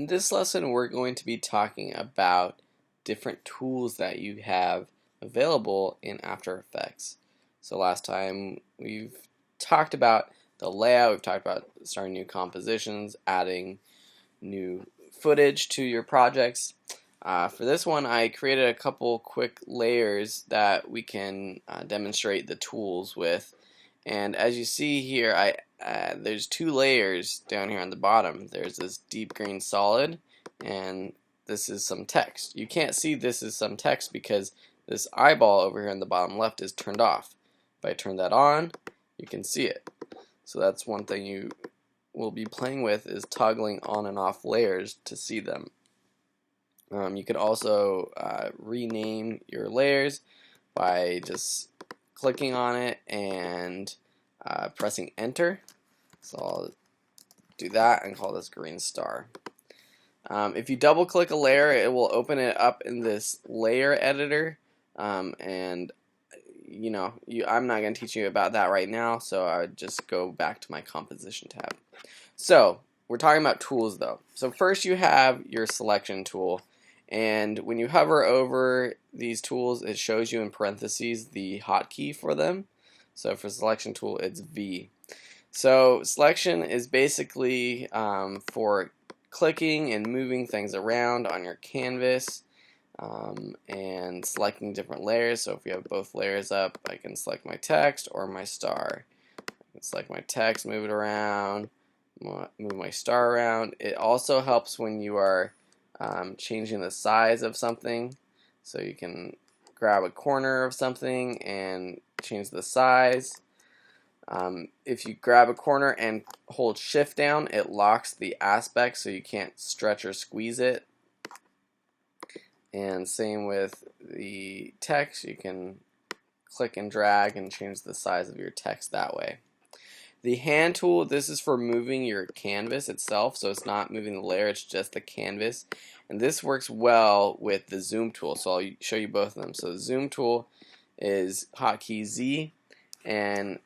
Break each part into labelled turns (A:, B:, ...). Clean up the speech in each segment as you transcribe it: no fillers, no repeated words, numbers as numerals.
A: In this lesson, we're going to be talking about different tools that you have available in After Effects. So last time we've talked about the layout, we've talked about starting new compositions, adding new footage to your projects. For this one, I created a couple quick layers that we can demonstrate the tools with. And as you see here, there's two layers down here on the bottom. There's this deep green solid, and this is some text. You can't see this is some text because this eyeball over here on the bottom left is turned off. If I turn that on, you can see it. So that's one thing you will be playing with, is toggling on and off layers to see them. You can also rename your layers by just clicking on it and pressing enter. So I'll do that and call this green star. If you double click a layer, it will open it up in this layer editor, and I'm not going to teach you about that right now, so I would just go back to my composition tab. So we're talking about tools though. So first you have your selection tool, and when you hover over these tools, it shows you in parentheses the hotkey for them. So for selection tool, it's V. So selection is basically for clicking and moving things around on your canvas, and selecting different layers. So if you have both layers up, I can select my text or my star. I can select my text, move it around, move my star around. It also helps when you are changing the size of something. So you can grab a corner of something and change the size. If you grab a corner and hold shift down, it locks the aspect so you can't stretch or squeeze it. And same with the text, you can click and drag and change the size of your text that way. The hand tool, this is for moving your canvas itself, so it's not moving the layer, it's just the canvas. And this works well with the zoom tool, so I'll show you both of them. So the zoom tool is hotkey Z, and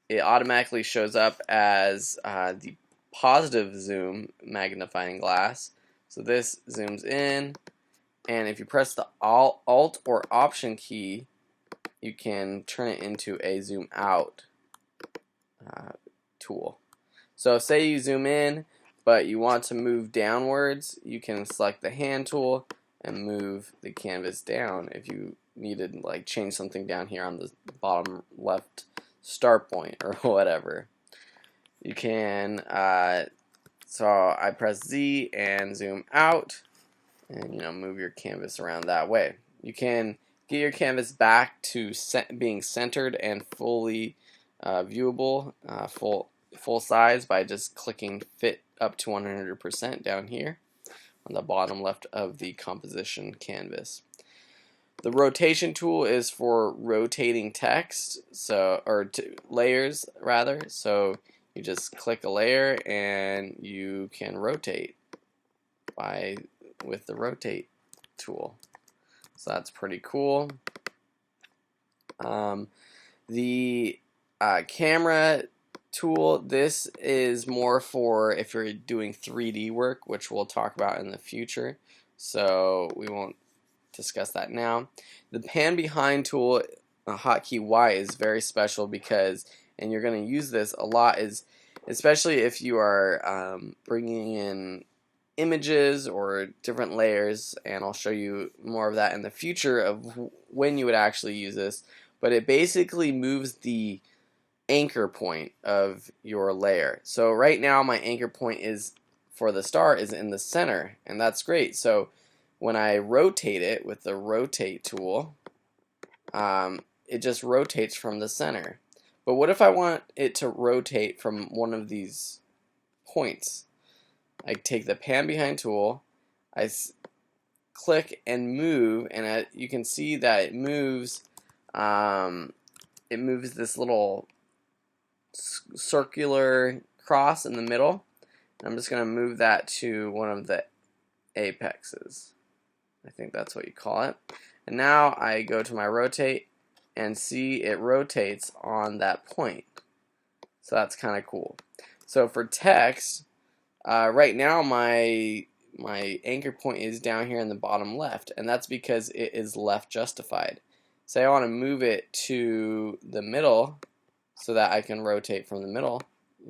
A: it automatically shows up as the positive zoom magnifying glass. So this zooms in, and if you press the Alt or Option key, you can turn it into a zoom out tool. So say you zoom in, but you want to move downwards, you can select the hand tool and move the canvas down if you needed like change something down here on the bottom left start point or whatever. You can so I press Z and zoom out, and move your canvas around that way. You can get your canvas back to being centered and fully viewable, full size, by just clicking fit up to 100% down here on the bottom left of the composition canvas. The rotation tool is for rotating text, layers rather. So you just click a layer and you can rotate with the rotate tool. So that's pretty cool. The camera tool, this is more for if you're doing 3D work, which we'll talk about in the future. So we won't discuss that now. The pan behind tool, hotkey Y, is very special because, and you're going to use this a lot, is especially if you are bringing in images or different layers, and I'll show you more of that in the future of when you would actually use this. But it basically moves the anchor point of your layer. So right now my anchor point is for the star is in the center, and that's great. So when I rotate it with the rotate tool, it just rotates from the center. But what if I want it to rotate from one of these points? I take the pan behind tool, I click and move, and you can see that it moves. It moves this little circular cross in the middle. I'm just going to move that to one of the apexes. I think that's what you call it. And now I go to my rotate and see it rotates on that point. So that's kind of cool. So for text, right now my my anchor point is down here in the bottom left, and that's because it is left justified. Say I want to move it to the middle so that I can rotate from the middle,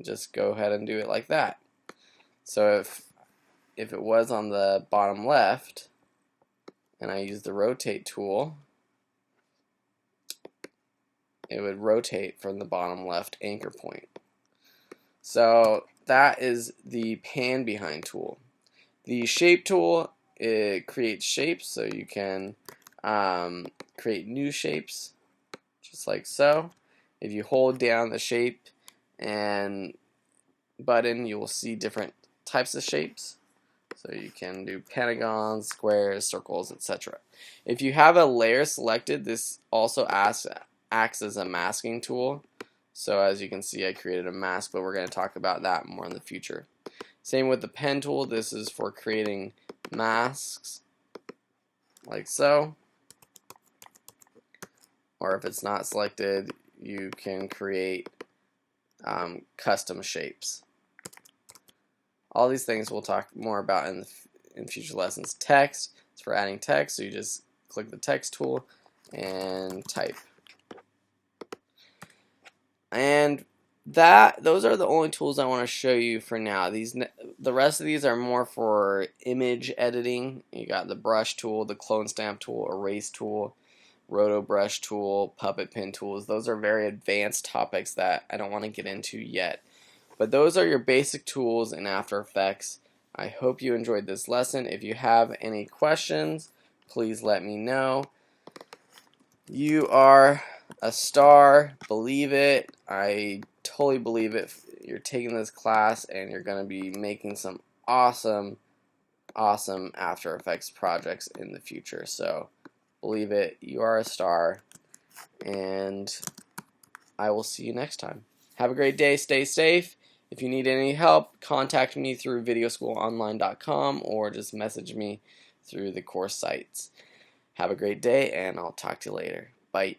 A: just go ahead and do it like that. So if it was on the bottom left and I use the rotate tool, it would rotate from the bottom left anchor point. So that is the pan behind tool. The shape tool, it creates shapes, so you can create new shapes just like so. If you hold down the shape and button, you will see different types of shapes. So you can do pentagons, squares, circles, etc. If you have a layer selected, this also acts as a masking tool. So as you can see, I created a mask, but we're going to talk about that more in the future. Same with the pen tool. This is for creating masks like so. Or if it's not selected, you can create custom shapes. All these things we'll talk more about in future lessons. Text, it's for adding text, so you just click the text tool and type. And those are the only tools I want to show you for now. The rest of these are more for image editing. You got the brush tool, the clone stamp tool, erase tool, roto brush tool, puppet pen tools. Those are very advanced topics that I don't want to get into yet. But those are your basic tools in After Effects. I hope you enjoyed this lesson. If you have any questions, please let me know. You are a star. Believe it. I totally believe it. You're taking this class and you're going to be making some awesome After Effects projects in the future. So believe it. You are a star. And I will see you next time. Have a great day. Stay safe. If you need any help, contact me through videoschoolonline.com or just message me through the course sites. Have a great day, and I'll talk to you later. Bye.